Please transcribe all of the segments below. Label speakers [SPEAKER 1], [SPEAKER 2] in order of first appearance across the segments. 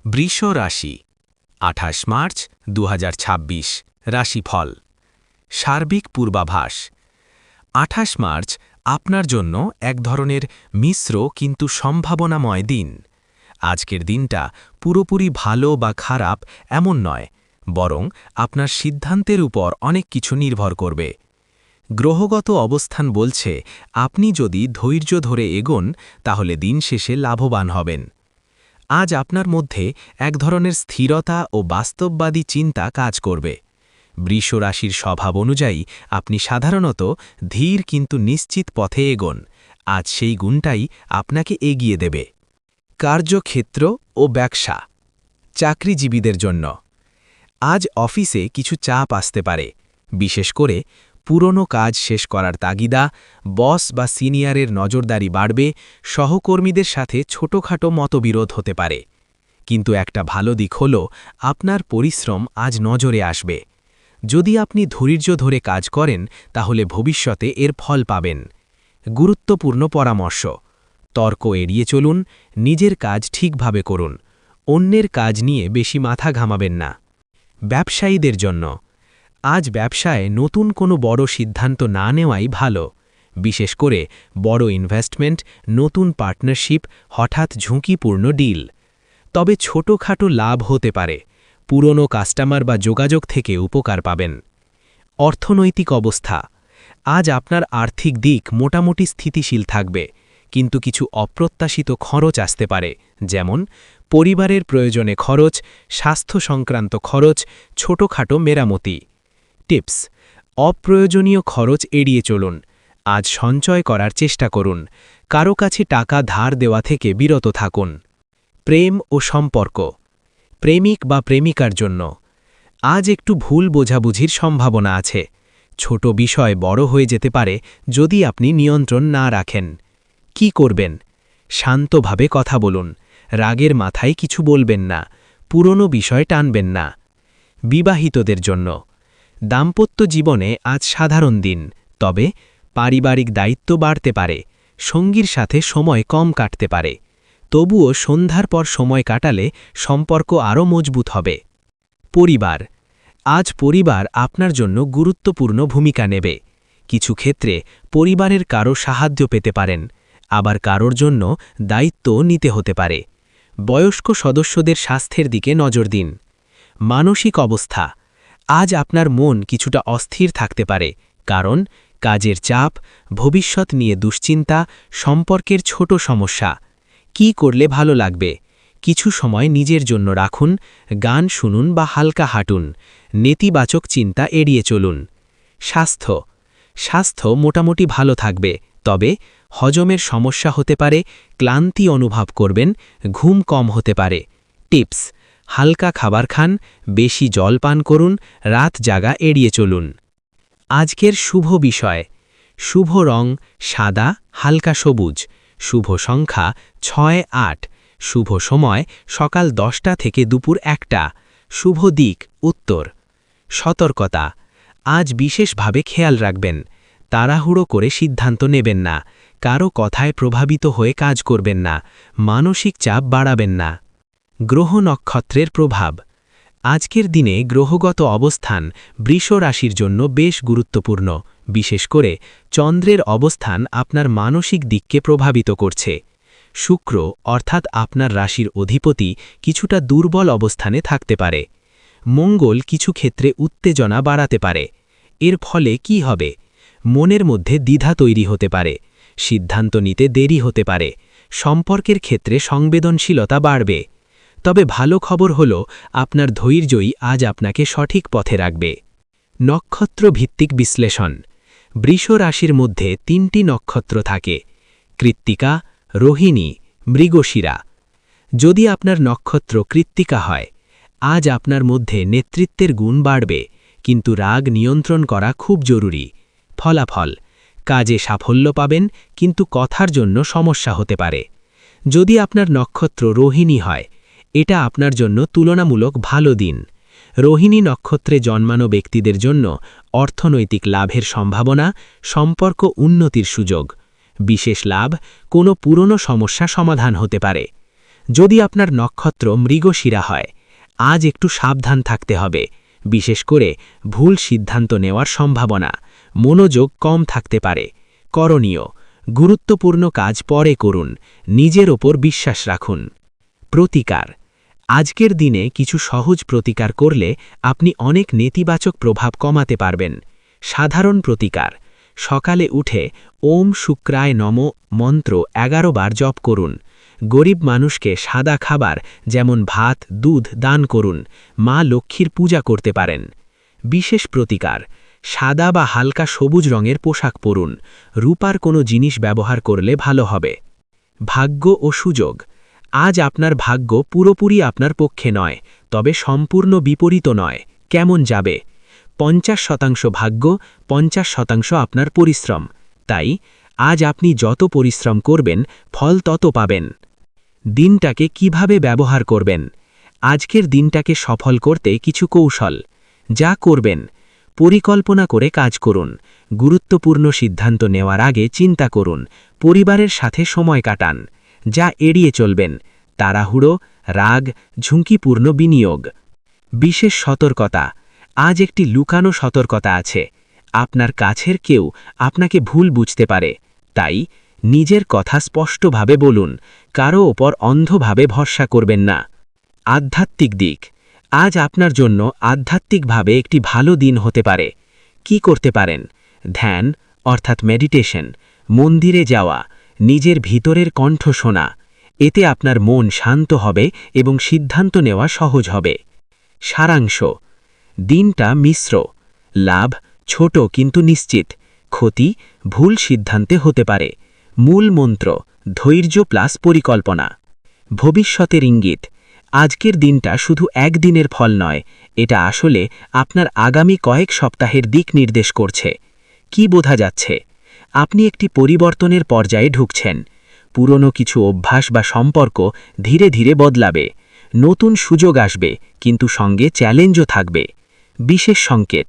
[SPEAKER 1] বৃষ রাশি ২৮ মার্চ ২০২৬ রাশিফল সার্বিক পূর্বাভাস ২৮ মার্চ আপনার জন্য এক ধরনের মিশ্র কিন্তু সম্ভাবনাময় দিন। আজকের দিনটা পুরোপুরি ভালো বা খারাপ এমন নয়, বরং আপনার সিদ্ধান্তের উপর অনেক কিছু নির্ভর করবে। গ্রহগত অবস্থান বলছে আপনি যদি ধৈর্য ধরে এগোন তাহলে দিন শেষে লাভবান হবেন। আজ আপনার মধ্যে এক ধরনের স্থিরতা ও বাস্তববাদী চিন্তা কাজ করবে। বৃষ রাশির স্বভাব অনুযায়ী আপনি সাধারণত ধীর কিন্তু নিশ্চিত পথে এগোন। আজ সেই গুণটাই আপনাকে এগিয়ে দেবে। কার্যক্ষেত্র ও ব্যবসা চাকরিজীবীদের জন্য আজ অফিসে কিছু চাপ আসতে পারে, বিশেষ করে পুরনো কাজ শেষ করার তাগিদা, বস বা সিনিয়রের নজরদারি বাড়বে, সহকর্মীদের সাথে ছোটখাটো মতবিরোধ হতে পারে। কিন্তু একটা ভালো দিক হল আপনার পরিশ্রম আজ নজরে আসবে। যদি আপনি ধৈর্য ধরে কাজ করেন তাহলে ভবিষ্যতে এর ফল পাবেন। গুরুত্বপূর্ণ পরামর্শ: তর্ক এড়িয়ে চলুন, নিজের কাজ ঠিকভাবে করুন, অন্যের কাজ নিয়ে বেশি মাথা ঘামাবেন না। ব্যবসায়ীদের জন্য আজ ব্যবসায় নতুন কোনো বড় সিদ্ধান্ত না নেওয়াই ভালো, বিশেষ করে বড় ইনভেস্টমেন্ট, নতুন পার্টনারশিপ, হঠাৎ ঝুঁকিপূর্ণ ডিল। তবে ছোটখাটো লাভ হতে পারে, পুরনো কাস্টমার বা যোগাযোগ থেকে উপকার পাবেন। অর্থনৈতিক অবস্থা আজ আপনার আর্থিক দিক মোটামুটি স্থিতিশীল থাকবে, কিন্তু কিছু অপ্রত্যাশিত খরচ আসতে পারে, যেমন পরিবারের প্রয়োজনে খরচ, স্বাস্থ্য সংক্রান্ত খরচ, ছোটখাটো মেরামতি। টিপস: অপ্রয়োজনীয় খরচ এড়িয়ে চলুন। আজ সঞ্চয় করার চেষ্টা করুন, কারো কাছে টাকা ধার দেওয়া থেকে বিরত থাকুন। প্রেম ও সম্পর্ক প্রেমিক বা প্রেমিকার জন্য আজ একটু ভুল বোঝাবুঝির সম্ভাবনা আছে। ছোট বিষয় বড় হয়ে যেতে পারে যদি আপনি নিয়ন্ত্রণ না রাখেন। কি করবেন? শান্তভাবে কথা বলুন, রাগের মাথায় কিছু বলবেন না, পুরনো বিষয় টানবেন না। বিবাহিতদের জন্য দাম্পত্য জীবনে আজ সাধারণ দিন, তবে পারিবারিক দায়িত্ব বাড়তে পারে, সঙ্গীর সাথে সময় কম কাটতে পারে। তবুও সন্ধ্যার পর সময় কাটালে সম্পর্ক আরও মজবুত হবে। পরিবার আজ পরিবার আপনার জন্য গুরুত্বপূর্ণ ভূমিকা নেবে। কিছু ক্ষেত্রে পরিবারের কারো সাহায্য পেতে পারেন, আবার কারোর জন্য দায়িত্ব নিতে হতে পারে। বয়স্ক সদস্যদের স্বাস্থ্যের দিকে নজর দিন। মানসিক অবস্থা আজ আপনার মন কিছুটা অস্থির থাকতে পারে, কারণ কাজের চাপ, ভবিষ্যৎ নিয়ে দুশ্চিন্তা, সম্পর্কের ছোট সমস্যা। কি করলে ভালো লাগবে? কিছু সময় নিজের জন্য রাখুন, গান শুনুন বা হালকা হাঁটুন। নেতিবাচক চিন্তা এড়িয়ে চলুন। স্বাস্থ্য মোটামুটি ভালো থাকবে, তবে হজমের সমস্যা হতে পারে, ক্লান্তি অনুভব করবেন, ঘুম কম হতে পারে। টিপস: হালকা খাবার খান, বেশি জল পান করুন, রাত জাগা এড়িয়ে চলুন। আজকের শুভ বিষয়: শুভ রং সাদা, হালকা সবুজ। শুভ সংখ্যা ৬-৮। শুভ সময় সকাল ১০টা থেকে দুপুর ১টা। শুভ দিক উত্তর। সতর্কতা: আজ বিশেষভাবে খেয়াল রাখবেন, তাড়াহুড়ো করে সিদ্ধান্ত নেবেন না, কারো কথায় প্রভাবিত হয়ে কাজ করবেন না, মানসিক চাপ বাড়াবেন না। গ্রহ নক্ষত্রের প্রভাব আজকের দিনে গ্রহগত অবস্থান বৃষ রাশির জন্য বেশ গুরুত্বপূর্ণ, বিশেষ করে চন্দ্রের অবস্থান আপনার মানসিক দিককে প্রভাবিত করছে। শুক্র অর্থাৎ আপনার রাশির অধিপতি কিছুটা দুর্বল অবস্থানে থাকতে পারে। মঙ্গল কিছু ক্ষেত্রে উত্তেজনা বাড়াতে পারে। এর ফলে কি হবে? মনের মধ্যে দ্বিধা তৈরি হতে পারে, সিদ্ধান্ত নিতে দেরি হতে পারে, সম্পর্কের ক্ষেত্রে সংবেদনশীলতা বাড়বে। তবে ভালো খবর হল আপনার ধৈর্যই আজ আপনাকে সঠিক পথে রাখবে। নক্ষত্র ভিত্তিক বিশ্লেষণ বৃষ রাশির মধ্যে 3টি নক্ষত্র থাকে: কৃত্তিকা, রোহিণী, মৃগশিরা। যদি আপনার নক্ষত্র কৃত্তিকা হয়, আজ আপনার মধ্যে নেতৃত্বের গুণ বাড়বে, কিন্তু রাগ নিয়ন্ত্রণ করা খুব জরুরি। ফলাফল: কাজে সাফল্য পাবেন, কিন্তু কথার জন্য সমস্যা হতে পারে। যদি আপনার নক্ষত্র রোহিণী হয়, এটা আপনার জন্য তুলনামূলক ভালো দিন। রোহিণী নক্ষত্রে জন্মানো ব্যক্তিদের জন্য অর্থনৈতিক লাভের সম্ভাবনা, সম্পর্ক উন্নতির সুযোগ, বিশেষ লাভ, কোনো পুরনো সমস্যা সমাধান হতে পারে। যদি আপনার নক্ষত্র মৃগশিরা হয়, আজ একটু সাবধান থাকতে হবে, বিশেষ করে ভুল সিদ্ধান্ত নেওয়ার সম্ভাবনা, মনোযোগ কম থাকতে পারে। করণীয়: গুরুত্বপূর্ণ কাজ পরে করুন, নিজের ওপর বিশ্বাস রাখুন। প্রতিকার: আজকের দিনে কিছু সহজ প্রতিকার করলে আপনি অনেক নেতিবাচক প্রভাব কমাতে পারবেন। সাধারণ প্রতিকার: সকালে উঠে ওম শুক্রায় নমঃ মন্ত্র 11 বার জপ করুন। গরিব মানুষকে সাদা খাবার যেমন ভাত, দুধ দান করুন। মা লক্ষ্মীর পূজা করতে পারেন। বিশেষ প্রতিকার: সাদা বা হালকা সবুজ রঙের পোশাক পরুন। রূপার কোনো জিনিস ব্যবহার করলে ভালো হবে। ভাগ্য ও সুযোগ: আজ আপনার ভাগ্য পুরোপুরি আপনার পক্ষে নয়, তবে সম্পূর্ণ বিপরীত নয়। কেমন যাবে? 50% ভাগ্য, 50% আপনার পরিশ্রম। তাই আজ আপনি যত পরিশ্রম করবেন, ফল তত পাবেন। দিনটাকে কিভাবে ব্যবহার করবেন? আজকের দিনটাকে সফল করতে কিছু কৌশল। যা করবেন: পরিকল্পনা করে কাজ করুন। গুরুত্বপূর্ণ সিদ্ধান্ত নেওয়ার আগে চিন্তা করুন। পরিবারের সাথে সময় কাটান। যা এড়িয়ে চলবেন: তাড়াহুড়ো, রাগ, ঝুঁকিপূর্ণ বিনিয়োগ। বিশেষ সতর্কতা: আজ একটি লুকানো সতর্কতা আছে। আপনার কাছের কেউ আপনাকে ভুল বুঝতে পারে। তাই নিজের কথা স্পষ্টভাবে বলুন। কারো ওপর অন্ধভাবে ভরসা করবেন না। আধ্যাত্মিক দিক: আজ আপনার জন্য আধ্যাত্মিকভাবে একটি ভালো দিন হতে পারে। কি করতে পারেন? ধ্যান অর্থাৎ মেডিটেশন, মন্দিরে যাওয়া, নিজের ভিতরের কণ্ঠ শোনা। এতে আপনার মন শান্ত হবে এবং সিদ্ধান্ত নেওয়া সহজ হবে। সারাংশ: দিনটা মিশ্র। লাভ ছোট কিন্তু নিশ্চিত, ক্ষতি ভুল সিদ্ধান্তে হতে পারে। মূল মন্ত্র: ধৈর্য প্লাস পরিকল্পনা। ভবিষ্যতের ইঙ্গিত: আজকের দিনটা শুধু একদিনের ফল নয়, এটা আসলে আপনার আগামী কয়েক সপ্তাহের দিক নির্দেশ করছে। কি বোঝা যাচ্ছে? আপনি একটি পরিবর্তনের পর্যায়ে ঢুকছেন। পুরনো কিছু অভ্যাস বা সম্পর্ক ধীরে ধীরে বদলাবে। নতুন সুযোগ আসবে, কিন্তু সঙ্গে চ্যালেঞ্জও থাকবে। বিশেষ সংকেত: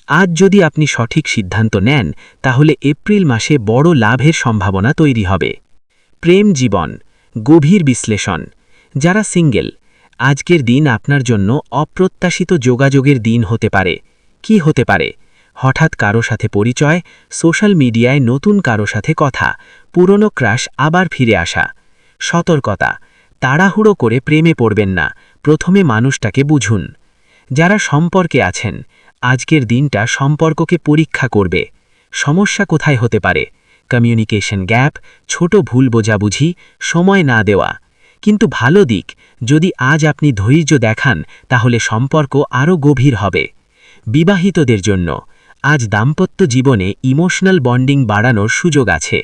[SPEAKER 1] আজ যদি আপনি সঠিক সিদ্ধান্ত নেন, তাহলে এপ্রিল মাসে বড় লাভের সম্ভাবনা তৈরি হবে। প্রেম জীবন গভীর বিশ্লেষণ: যারা সিঙ্গেল, আজকের দিন আপনার জন্য অপ্রত্যাশিত যোগাযোগের দিন হতে পারে। কি হতে পারে? হঠাৎ কারো সাথে পরিচয়, সোশ্যাল মিডিয়ায় নতুন কারো সাথে কথা, পুরনো ক্রাশ আবার ফিরে আসা। সতর্কতা: তাড়াহুড়ো করে প্রেমে পড়বেন না, প্রথমে মানুষটাকে বুঝুন। যারা সম্পর্কে আছেন, আজকের দিনটা সম্পর্ককে পরীক্ষা করবে। সমস্যা কোথায় হতে পারে? কমিউনিকেশন গ্যাপ, ছোট ভুল বোঝাবুঝি, সময় না দেওয়া। কিন্তু ভালো দিক: যদি আজ আপনি ধৈর্য দেখান, তাহলে সম্পর্ক আরও গভীর হবে। বিবাহিতদের জন্য আজ দাম্পত্য জীবনে ইমোশনাল বন্ডিং বাড়ানোর সুযোগ আছে।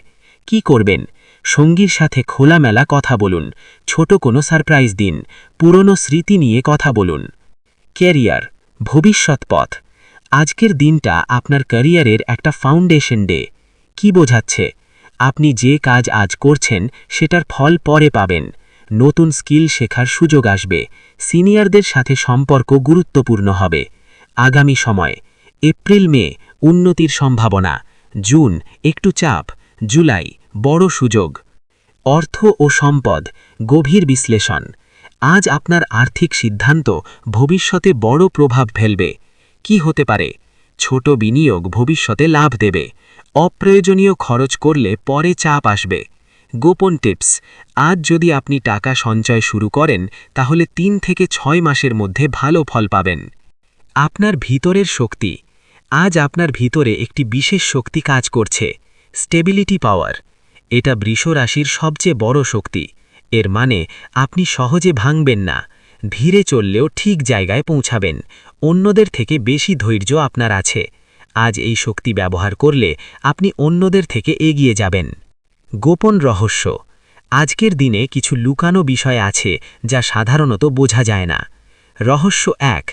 [SPEAKER 1] কি করবেন? সঙ্গীর সাথে খোলামেলা কথা বলুন। ছোট কোনো সারপ্রাইজ দিন। পুরনো স্মৃতি নিয়ে কথা বলুন। ক্যারিয়ার ভবিষ্যৎ পথ: আজকের দিনটা আপনার ক্যারিয়ারের একটা ফাউন্ডেশন ডে। কি বোঝাচ্ছে? আপনি যে কাজ আজ করছেন, সেটার ফল পরে পাবেন। নতুন স্কিল শেখার সুযোগ আসবে। সিনিয়রদের সাথে সম্পর্ক গুরুত্বপূর্ণ হবে। আগামী সময়: এপ্রিল মে উন্নতির সম্ভাবনা, জুন একটু চাপ, জুলাই বড় সুযোগ। অর্থ ও সম্পদ গভীর বিশ্লেষণ: আজ আপনার আর্থিক সিদ্ধান্ত ভবিষ্যতে বড় প্রভাব ফেলবে। কি হতে পারে? ছোট বিনিয়োগ ভবিষ্যতে লাভ দেবে। অপ্রয়োজনীয় খরচ করলে পরে চাপ আসবে। গোপন টিপস: আজ যদি আপনি টাকা সঞ্চয় শুরু করেন, তাহলে 3 থেকে 6 মাসের মধ্যে ভালো ফল পাবেন। আপনার ভিতরের শক্তি: আজ আপনার ভিতরে একটি বিশেষ শক্তি কাজ করছে, স্টেবিলিটি পাওয়ার। এটা বৃষ রাশির সবচেয়ে বড় শক্তি। এর মানে আপনি সহজে ভাঙবেন না, ধীরে চললেও ঠিক জায়গায় পৌঁছাবেন। অন্যদের থেকে বেশি ধৈর্য আপনার আছে। আজ এই শক্তি ব্যবহার করলে আপনি অন্যদের থেকে এগিয়ে যাবেন। গোপন রহস্য: আজকের দিনে কিছু লুকানো বিষয় আছে, যা সাধারণত বোঝা যায় না। রহস্য 1: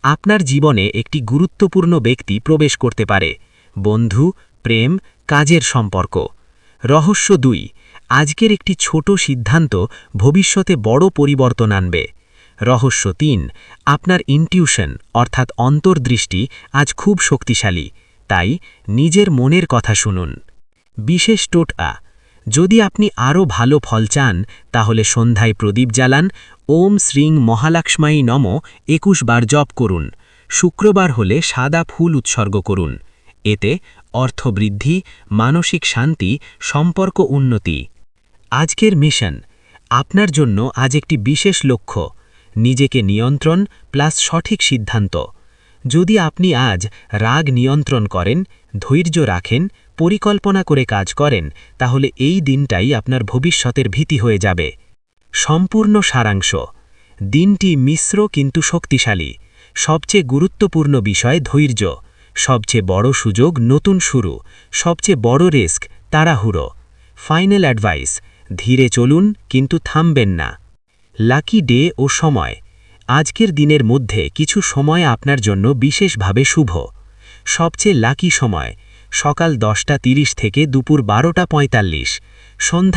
[SPEAKER 1] আপনার জীবনে একটি গুরুত্বপূর্ণ ব্যক্তি প্রবেশ করতে পারে। বন্ধু, প্রেম, কাজের সম্পর্ক। রহস্য 2: আজকের একটি ছোট সিদ্ধান্ত ভবিষ্যতে বড় পরিবর্তন আনবে। রহস্য 3: আপনার ইনটিউশন অর্থাৎ অন্তর্দৃষ্টি আজ খুব শক্তিশালী। তাই নিজের মনের কথা শুনুন। বিশেষ টোটকা: যদি আপনি আরও ভালো ফল চান তাহলে সন্ধ্যায় প্রদীপ জ্বালান, ওম শ্রীং মহালক্ষ্মাই নম 21 বার জপ করুন। শুক্রবার হলে সাদা ফুল উৎসর্গ করুন। এতে অর্থবৃদ্ধি, মানসিক শান্তি, সম্পর্ক উন্নতি। আজকের মিশন আপনার জন্য আজ একটি বিশেষ লক্ষ্য, নিজেকে নিয়ন্ত্রণ প্লাস সঠিক সিদ্ধান্ত। যদি আপনি আজ রাগ নিয়ন্ত্রণ করেন, ধৈর্য রাখেন, পরিকল্পনা করে কাজ করেন, তাহলে এই দিনটাই আপনার ভবিষ্যতের ভিত্তি হয়ে যাবে। সম্পূর্ণ সারাংশ: দিনটি মিশ্র কিন্তু শক্তিশালী। সবচেয়ে গুরুত্বপূর্ণ বিষয় ধৈর্য, সবচেয়ে বড় সুযোগ নতুন শুরু, সবচেয়ে বড় রিস্ক তাড়াহুড়ো। ফাইনাল অ্যাডভাইস: ধীরে চলুন কিন্তু থামবেন না। লাকি ডে ও সময়: আজকের দিনের মধ্যে কিছু সময় আপনার জন্য বিশেষভাবে শুভ। সবচেয়ে লাকি সময়: সকাল 10:30 থেকে দুপুর 12:45, সন্ধ্যা